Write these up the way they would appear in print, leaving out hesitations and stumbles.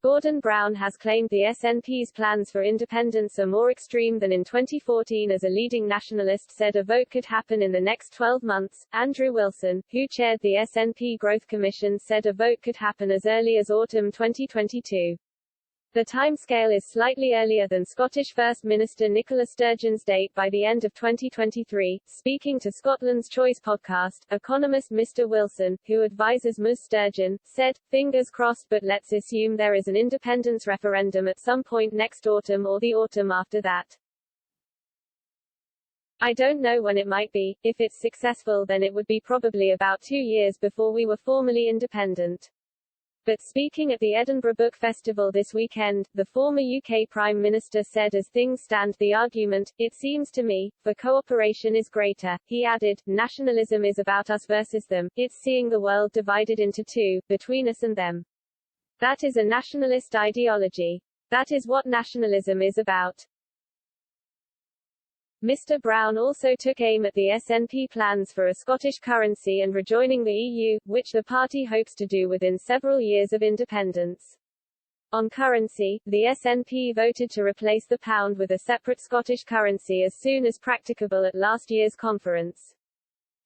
Gordon Brown has claimed the SNP's plans for independence are more extreme than in 2014 as a leading nationalist said a vote could happen in the next 12 months. Andrew Wilson, who chaired the SNP Growth Commission, said a vote could happen as early as autumn 2022. The timescale is slightly earlier than Scottish First Minister Nicola Sturgeon's date by the end of 2023. Speaking to Scotland's Choice podcast, economist Mr. Wilson, who advises Ms. Sturgeon, said, "Fingers crossed, but let's assume there is an independence referendum at some point next autumn or the autumn after that. I don't know when it might be. If it's successful, then it would be probably about 2 years before we were formally independent." But speaking at the Edinburgh Book Festival this weekend, the former UK Prime Minister said as things stand the argument, it seems to me, for cooperation is greater. He added, nationalism is about us versus them, it's seeing the world divided into two, between us and them. That is a nationalist ideology. That is what nationalism is about. Mr. Brown also took aim at the SNP plans for a Scottish currency and rejoining the EU, which the party hopes to do within several years of independence. On currency, the SNP voted to replace the pound with a separate Scottish currency as soon as practicable at last year's conference.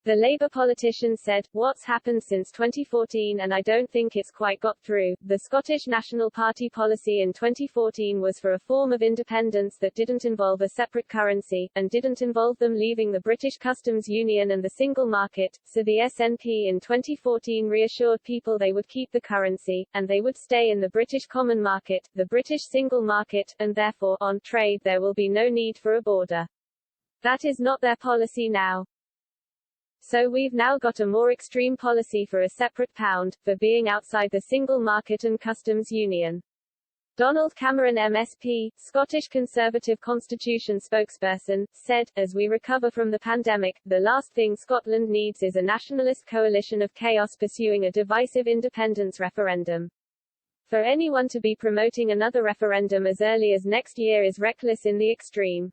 The Labour politician said, "What's happened since 2014 and I don't think it's quite got through. The Scottish National Party policy in 2014 was for a form of independence that didn't involve a separate currency, and didn't involve them leaving the British Customs Union and the single market, so the SNP in 2014 reassured people they would keep the currency, and they would stay in the British common market, the British single market, and therefore, on trade there will be no need for a border. That is not their policy now. So we've now got a more extreme policy for a separate pound, for being outside the single market and customs union." Donald Cameron MSP, Scottish Conservative Constitution spokesperson, said, "As we recover from the pandemic, the last thing Scotland needs is a nationalist coalition of chaos pursuing a divisive independence referendum. For anyone to be promoting another referendum as early as next year is reckless in the extreme."